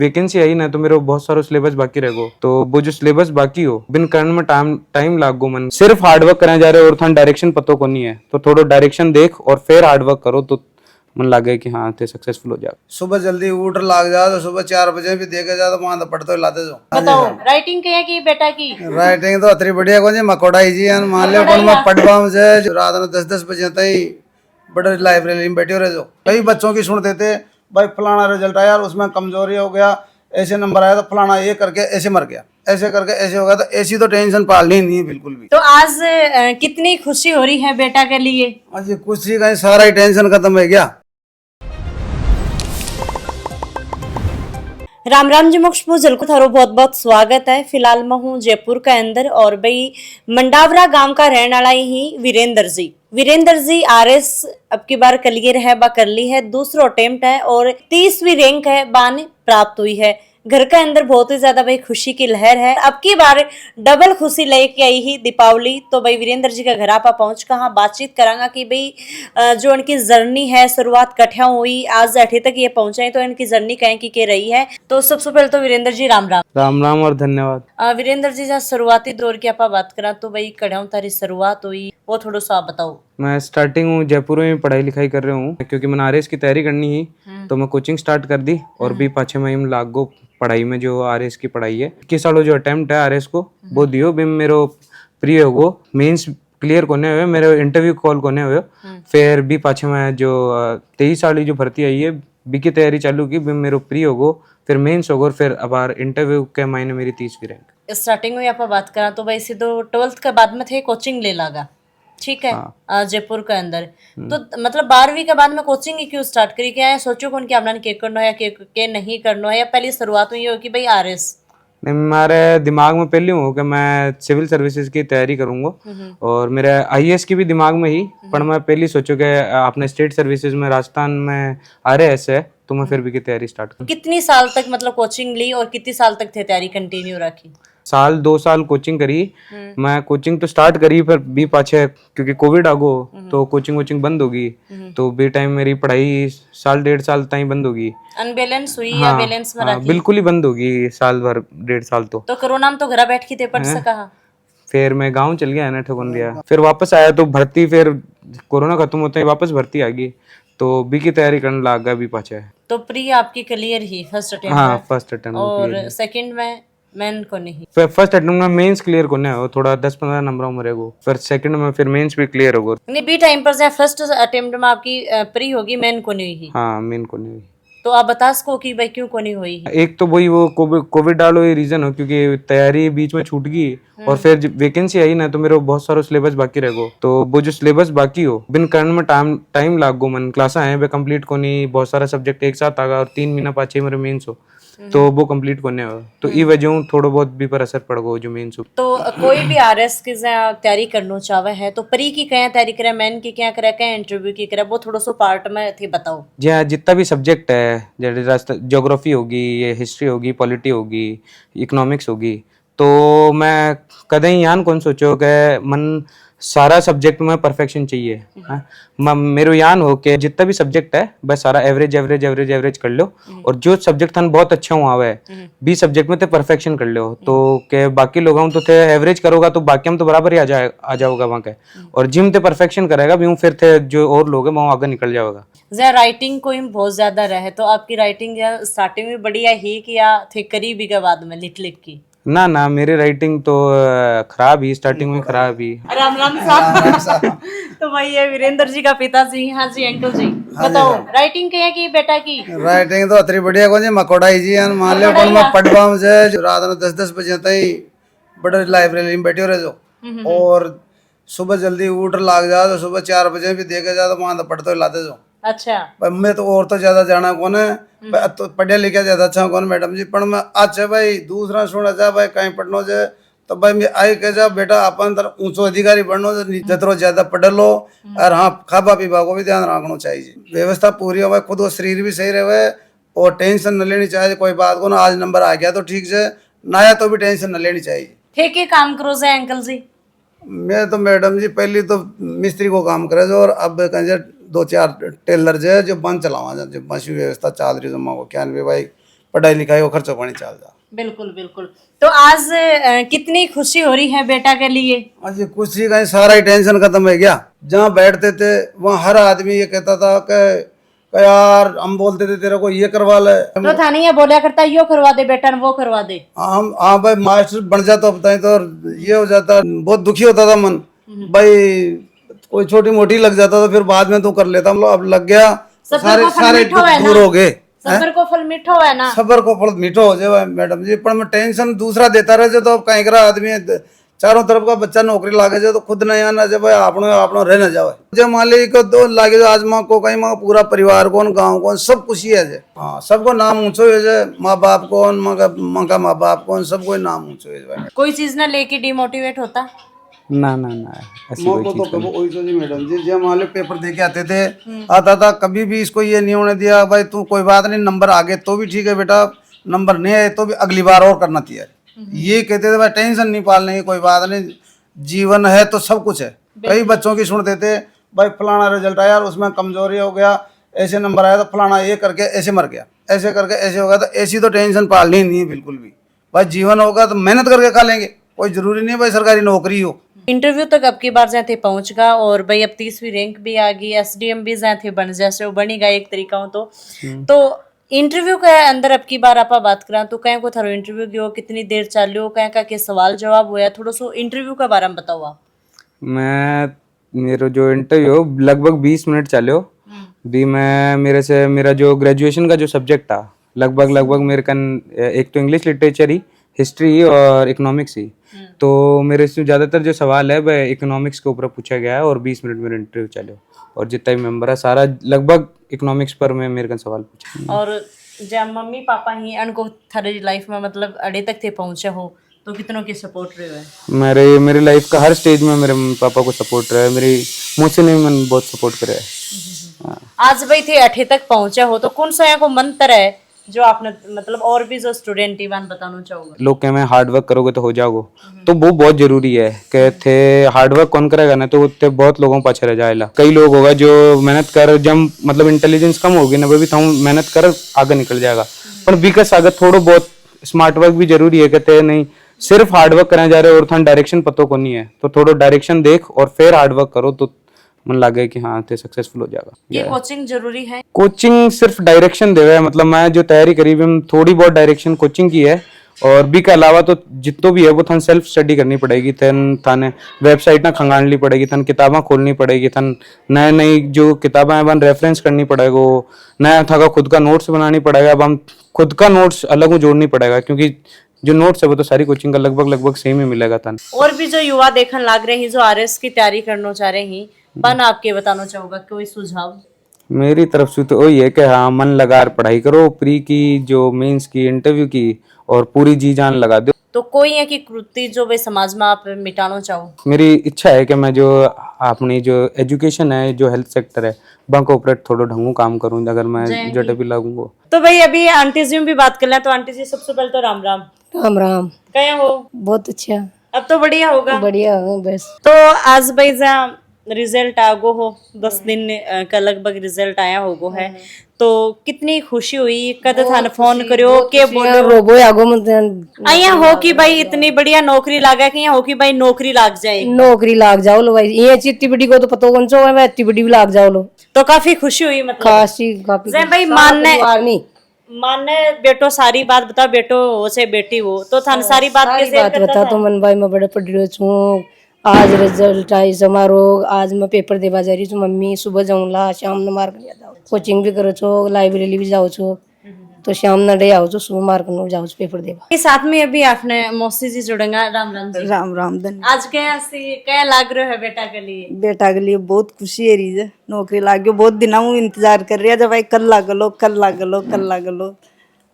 Vacancy आई ना तो मेरे बहुत सारो सिलेबस बाकी रहेगो, तो वो जो सिलेबस बाकी हो बिन करने में टाइम लागो। मन सिर्फ हार्डवर्क करने जा रहे हो और थान डायरेक्शन पतो को नहीं है, तो थोड़ा डायरेक्शन देख और फिर हार्डवर्क करो तो मन लगे कि हाँ ते सक्सेसफुल हो जाए। सुबह जल्दी उठ लाग जा तो सुबह 4 बजे भी देखे जा तो वहां तो पढ़ते लाते जो। बताओ राइटिंग क्या की बेटा की? राइटिंग तो अतरी बढ़िया कौन जी मकोड़ाई जी मान लियो कौन मैं पढ़वा मुझे रात में 10-10 बजे तक बड़े लाइब्रेरी में बैठे रहे जो। कई बच्चों की सुनते थे भाई फलाना रिजल्ट आया उसमें कमजोरी हो गया, ऐसे नंबर आया तो फलाना ये करके ऐसे मर गया, ऐसे करके ऐसे हो गया, तो ऐसी तो टेंशन पालनी नहीं है बिल्कुल भी। तो आज कितनी खुशी हो रही है बेटा के लिए? आज कुछ ही कहीं सारा ही टेंशन खत्म हो गया। राम राम जी मोक्ष पूजल को थारो बहुत बहुत स्वागत है। फिलहाल मैं हूँ जयपुर के अंदर और भाई मंडावरा गांव का रहने वाला ही वीरेंद्र जी आरएस अब की बार क्लियर है बा कर ली है, दूसरा अटेम्प्ट है और 30वीं रैंक है बाने प्राप्त हुई है। घर के अंदर बहुत ही ज्यादा भाई खुशी की लहर है। अब की बार डबल खुशी लेके आई ही दीपावली। तो भाई वीरेंद्र जी का घर आप पहुंच कर बातचीत करांगा कि भाई जो इनकी जर्नी है शुरुआत कठिया हुई आज अठे तक ये पहुंचे तो इनकी जर्नी कहीं की रही है। तो सबसे पहले तो वीरेंद्र जी राम राम। राम राम और धन्यवाद। वीरेंद्र जी जहाँ शुरुआती दौर की आप बात करा तो भाई कड़ाऊ तारी शुरुआत हुई वो थोड़ा सा आप बताओ। मैं स्टार्टिंग हूँ जयपुर में पढ़ाई लिखाई कर रहा हूँ, क्योंकि मैंने आरएस की तैयारी करनी ही तो मैं कोचिंग स्टार्ट कर दी और भी 5-6 महीने लागो पढ़ाई में। जो आरएस की पढ़ाई है 21 सालों जो अटेम्प्ट है आरएस को वो दियो भी मेरो प्रिय हो मेंस क्लियर कोने हुए, मेरे इंटरव्यू कॉल कोने हुए। फिर भी पाछे में जो 23 साल जो भर्ती आई है बी की तैयारी चालू की भी मेरो प्री होगो, फिर मेंस होगो, फिर अब इंटरव्यू के महीने मेरी 30वीं रैंक। स्टार्टिंग में आप बात करा तो भाई सीधो 12th के बाद में थे कोचिंग ले लागा, ठीक है। जयपुर के अंदर तो मतलब 12वीं के बाद में कोचिंग ही क्यों स्टार्ट करी? क्या है सोचो कौन कि आपने के करना है के नहीं करना है, या पहली शुरुआत हुई हो कि भाई आरएस? नहीं, हमारे दिमाग में पहले हो कि मैं सिविल सर्विसेज की तैयारी करूंगा और मेरे आईएएस की भी दिमाग में ही, पर मैं पहले सोचो कि अपने स्टेट सर्विसेज में राजस्थान में आरएएस है तो मैं फिर भी की तैयारी स्टार्ट करूँ। कितनी साल तक मतलब कोचिंग ली और कितनी साल तक थे तैयारी कंटिन्यू रखी? 2 साल कोचिंग करी। मैं कोचिंग तो स्टार्ट करी पर भी पाछे क्योंकि कोविड आ गो तो कोचिंग बंद होगी, तो बी टाइम मेरी पढ़ाई 1.5 साल तक बंद होगी। अनबैलेंस हुई या बैलेंस में रखी? बिल्कुल ही बंद होगी, साल भर 1.5 साल तो कोरोना में तो घर बैठ के थे पढ़ सका। फिर मैं गांव चल गया ना ठगुन दिया, फिर वापस आया तो भर्ती, फिर कोरोना खत्म होते ही वापस भर्ती आ गई तो बी की तैयारी करने लग गया। भी पाछे तो प्री आपकी क्लियर ही फर्स्ट अटेम्प्ट? हाँ फर्स्ट अटेम्प्ट। और सेकंड में मेन को नहीं? फिर फर्स्ट अटेम्प्ट में मेंस क्लियर को नहीं हो, थोड़ा 10-15 नंबरों में रहेगो, फिर सेकंड में फिर मेंस भी क्लियर होगा। नहीं बी टाइम पर से फर्स्ट अटेम्प्ट में आपकी प्री होगी, मेन को नहीं हुई? हाँ मेन को नहीं हुई। तो आप बता सको कि भाई क्यों को नहीं हुई? एक तो वही वो कोविड डालो ये रीजन हो, क्योंकि तैयारी बीच में छूट गई और फिर वैकेंसी आई ना तो मेरे बहुत सारो सिलेबस बाकी रहेगो, तो वो जो सिलेबस बाकी हो बिन करने में टाइम लागो। मन क्लास है वे कंप्लीट को नहीं, बहुत सारा सब्जेक्ट एक साथ आगा और 3 महीना पाछे मेरे मेंस हो तो वो कंप्लीट को नहीं हो, तो ई वजह थोड़ा बहुत भी पर असर पड़ गो जो मेंस हो। तो कोई भी आरएस की तैयारी करना चाहे है तो प्री की क्या तैयारी करे, मेन की क्या करे, क्या इंटरव्यू की करे, वो थोड़ा सा पार्ट में थी बताओ। जी हाँ, जितना भी सब्जेक्ट है जैसे ज्योग्राफी होगी, ये हिस्ट्री होगी, पॉलिटी होगी, इकोनॉमिक्स होगी, तो मैं कदे यान कौन सोचो कि मन सारा सब्जेक्ट में परफेक्शन चाहिए। मेरो यान हो कि जितना भी सब्जेक्ट है बस सारा एवरेज कर लो और जो सब्जेक्ट था बहुत अच्छा हुआ है बी सब्जेक्ट में तो परफेक्शन कर लो, तो के बाकी लोगों तो थे एवरेज करोगा तो बाकी हम तो बराबर ही आ जाओगा वहाँ के, और जिम ते परफेक्शन करेगा भी फिर थे जो और लोग हैं वहाँ आगे निकल जाओगा। राइटिंग कोई बहुत ज्यादा रहे तो आपकी राइटिंग स्टार्टिंग में बढ़िया ही कि या थे करीबी के बाद में लिख की? ना मेरी राइटिंग तो खराब ही, स्टार्टिंग में खराब ही। राम राम साहब। तो भाई ये वीरेंद्र जी का पिताजी। हाँ जी अंकल जी बताओ राइटिंग क्या की बेटा की? राइटिंग तो अतरी बढ़िया कौन जी मकोड़ाई जी मान लियो कौन मैं पढ़वा मुझे रात में 10-10 बजे तक बड़े लाइब्रेरी में बैठे रहे जो, और सुबह जल्दी उठ लाग जा तो सुबह 4 बजे भी देखे जा तो वहां तो पढ़ते लाते जो। अच्छा मैं तो और तो ज्यादा जाना कौन है, तो पढ़े लिखे ज्यादा अच्छा कौन मैडम जी, पर मैं अच्छा भाई दूसरा सुना जा भाई कहीं पढ़नो जाए तो भाई मैं आई कह जा बेटा अपन तरह ऊंचो अधिकारी बननो जितना ज्यादा पढ़ लो, और हाँ खाबा पीबा को भी ध्यान रखना चाहिए, व्यवस्था पूरी हो खुद वो शरीर भी सही रहे और टेंशन न लेनी चाहिए कोई बात को ना। आज नंबर आ गया तो ठीक से ना आया तो भी टेंशन न लेनी चाहिए। ठीक काम करो से अंकल जी? मैं तो मैडम जी पहले तो मिस्त्री को काम करे जो, और अब कहें 2-4 टेलर जो बंद चलावा जो बस व्यवस्था चल रही जो मांगो क्या भाई पढ़ाई लिखाई को खर्चा पानी चल जा। बिल्कुल बिल्कुल। तो आज कितनी खुशी हो रही है बेटा के लिए? आज ये खुशी का सारा ही टेंशन खत्म हो गया। जहाँ बैठते थे वहाँ हर आदमी ये कहता था कि यार, हम बोलते थे तेरे को ये करवा ले, तो था नहीं ये बोला करता यो करवा दे बेटा, वो करवा दे। हम हाँ भाई मास्टर बन जाता बताए तो ये हो जाता, बहुत दुखी होता था मन भाई। कोई छोटी मोटी लग जाता था फिर बाद में तो कर लेता, मतलब अब लग गया सारे सारे दूर हो गए। सबर को फल मीठो है ना, सबर को फल मीठो हो जाए मैडम जी। पर मैं टेंशन दूसरा देता रहे तो अब कहीं करा आदमी चारों तरफ का बच्चा नौकरी लागे जाए तो खुद नहीं आना जब आपनो रह न जाए। जब मालिक दो लागे जो आज माँ को कहीं माँ पूरा परिवार कौन गाँव कौन सब खुशी है जे। हाँ सबको नाम ऊंचो हो जाए, माँ बाप कौन माँ का माँ बाप कौन सबको नाम ऊंचो हो जाए। कोई चीज ना लेके डिमोटिवेट होता ना ना ना ऐसी कोई मौको चीज तो कभी वही तो जी मैडम जी, जब मान लो पेपर दे के आते थे आता था, कभी भी इसको ये नहीं होने दिया भाई तू कोई बात नहीं, नंबर आ गए तो भी ठीक है बेटा, नंबर नहीं आए तो भी अगली बार और करना चाहिए। ये कहते थे भाई टेंशन नहीं पालने की, कोई बात नहीं, जीवन है तो सब कुछ है। कई बच्चों की सुनते थे भाई फलाना रिजल्ट आया उसमें कमजोरी हो गया, ऐसे नंबर आया तो फलाना ये करके ऐसे मर गया, ऐसे करके ऐसे हो गया, तो ऐसी तो टेंशन पालनी नहीं है बिल्कुल भी। भाई जीवन होगा तो मेहनत करके खा लेंगे, कोई जरूरी नहीं भाई सरकारी नौकरी हो। इंटरव्यू तक अब की बार जाते पहुंच गा और भाई अब 30वीं रैंक भी आ गई, एसडीएम भी जाते बन जैसे वो बनी गई एक तरीका हो तो इंटरव्यू के अंदर अब की बार आप बात करा तो कहीं को थारो इंटरव्यू गयो, कितनी देर चाल्यो, कहीं का के सवाल जवाब हुआ, थोड़ा सो इंटरव्यू के बारे में बताओ आप। मैं मेरा जो इंटरव्यू लगभग 20 मिनट चलो भी। मैं मेरे से मेरा जो ग्रेजुएशन का जो सब्जेक्ट था लगभग मेरे कन एक तो इंग्लिश लिटरेचर ही, हिस्ट्री और इकोनॉमिक्स ही। तो मेरे से ज़्यादातर जो सवाल है वह इकोनॉमिक्स के ऊपर पूछा गया है और 20 मिनट मेरा इंटरव्यू चलो और जितना भी मेंबर है सारा लगभग इकोनॉमिक्स पर मैं मेरे का सवाल पूछा। और जब मम्मी पापा ही अनको थारी लाइफ में मतलब अड़े तक थे पहुंचे हो तो कितनों की सपोर्ट रहे है? मेरी लाइफ का हर स्टेज में मेरे मम्मी पापा को सपोर्ट रहा है, मेरी मुझसे नहीं मन बहुत सपोर्ट करे है। आज भाई थे 8 तक पहुंचे हो तो कौन सा यहाँ को मंत्र है जो आपने मतलब और भी जो स्टूडेंट इवन बताना चाहोगे? लोग कह मैं हार्ड वर्क करोगे तो हो जाओगे, तो वो बहुत जरूरी है। कहते हार्ड वर्क कौन करेगा ना तो उत्ते बहुत लोगों पाछे रह जाएगा। कई लोग होगा जो मेहनत कर जब मतलब इंटेलिजेंस कम होगी ना वो भी थाऊ मेहनत कर आगे निकल जाएगा, पर विकास आगे थोड़ा बहुत स्मार्ट वर्क भी जरूरी है। कहते नहीं सिर्फ हार्ड वर्क करने जा रहे और थान डायरेक्शन पतो को नहीं है तो थोड़ा डायरेक्शन देख और फिर हार्ड वर्क करो तो मन लगे कि हाँ ते सक्सेसफुल हो जाएगा। ये कोचिंग जरूरी है? कोचिंग सिर्फ डायरेक्शन देवे, मतलब मैं जो तैयारी करी हुई थोड़ी बहुत डायरेक्शन कोचिंग की है और बी के अलावा तो जितो भी है वो थान सेल्फ स्टडी करनी पड़ेगी। थाने वेबसाइट ना खंगालनी पड़ेगी, थान किताबें खोलनी पड़ेगी, थान नए नई जो किताबें हैं वन रेफरेंस करनी पड़ेगा, नया था खुद का नोट्स बनानी पड़ेगा। अब हम खुद का नोट्स अलग जोड़नी पड़ेगा क्योंकि जो नोट्स है वो तो सारी कोचिंग का लगभग सेम ही मिलेगा था। और भी जो युवा देखने लग रहे हैं जो आरएस की तैयारी करना चाह रहे हैं पन आपके बताना चाहूंगा कोई सुझाव? मेरी तरफ से तो वही है कि हाँ मन लगा पढ़ाई करो, प्री की जो मेंस की इंटरव्यू की और पूरी जी जान लगा दो। तो कोई है कि कृति जो वे समाज में आप मिटाना चाहो? मेरी इच्छा है कि मैं जो अपनी जो एजुकेशन है जो हेल्थ सेक्टर है वहाँ को ऊपर थोड़ा ढंगू काम करूँ अगर मैं जटे भी लगूंगा। तो भाई अभी आंटी जी भी बात कर लें। तो आंटी जी सबसे पहले तो राम राम। राम राम। क्या हो? बहुत अच्छा। अब तो बढ़िया होगा। बढ़िया हो बस। तो आज भाई जा रिजल्ट आगो हो 10 दिन का लगभग रिजल्ट आया होगो है तो कितनी खुशी हुई? कद थाने फोन करियो के बोलो रोबो आगो आया हो कि भाई इतनी बढ़िया नौकरी लागा कि यहाँ हो कि भाई नौकरी लाग जाए? नौकरी लाग जाओ लो भाई, ये इतनी बड़ी को तो पता कौन सा है, इतनी बड़ी भी लाग जाओ लो तो काफी खुशी हुई। मतलब खासी काफी भाई मानने बेटो सारी बात बता, बेटो हो से बेटी हो तो थाने सारी बात कैसे बता। तो मन भाई मैं बड़े पढ़ रही हूँ, आज रिजल्ट आई समारोह, आज मैं पेपर देवा जा रही हूँ मम्मी, सुबह जाऊंगा शाम न मार कर जाओ, कोचिंग भी करो छो, लाइब्रेरी भी जाओ छो तो शाम न डे आओ छो, सुबह मार कर जाओ पेपर देवा। साथ में अभी आपने मौसी जी जुड़ेगा। राम राम जी। राम राम धन। आज क्या लाग रहा है बेटा के लिए? बेटा के लिए बहुत खुशी है रही है, नौकरी लाग गयो, बहुत दिन हूँ इंतजार कर रही है जब भाई कल लाग लो कल लाग लो कल लाग लो,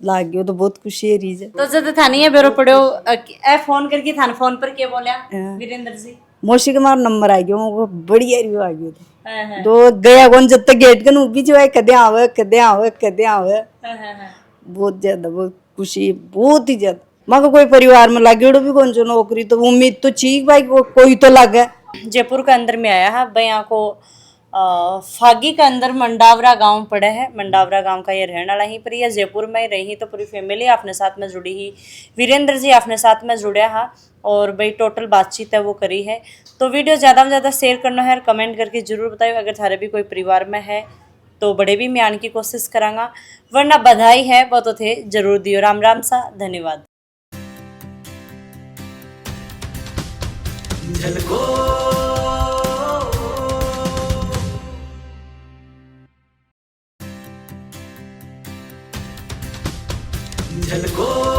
लाग गयो तो बहुत खुशी है रही है। तो जब थानी है बेरो पड़ो ए फोन करके थाने फोन पर क्या बोला वीरेंद्र जी? मौसी के मार नंबर आ गयो, वो बढ़िया रिव्यू आ गयो तो गया कौन जब तक गेट कन ऊपी जो है कदे आवे कदे आवे कदे आवे। बहुत ज्यादा बहुत खुशी, बहुत ही ज्यादा। मगर कोई परिवार में लागे भी कौन जो नौकरी तो उम्मीद तो ठीक भाई कोई तो लागे। जयपुर के अंदर में आया है भाई यहाँ को फागी के अंदर मंडावरा गांव पड़ा है। मंडावरा गांव का ये रहने वाला ही, पर ये जयपुर में ही रही तो पूरी फैमिली अपने साथ में जुड़ी ही। वीरेंद्र जी अपने साथ में जुड़े हा और भाई टोटल बातचीत है वो करी है। तो वीडियो ज़्यादा से ज़्यादा शेयर करना है और कमेंट करके जरूर बताओ। अगर थारे भी कोई परिवार में है तो बड़े भी मैं आने की कोशिश करांगा, वरना बधाई है वो तो थे जरूर दियो। राम राम सा, धन्यवाद। झलको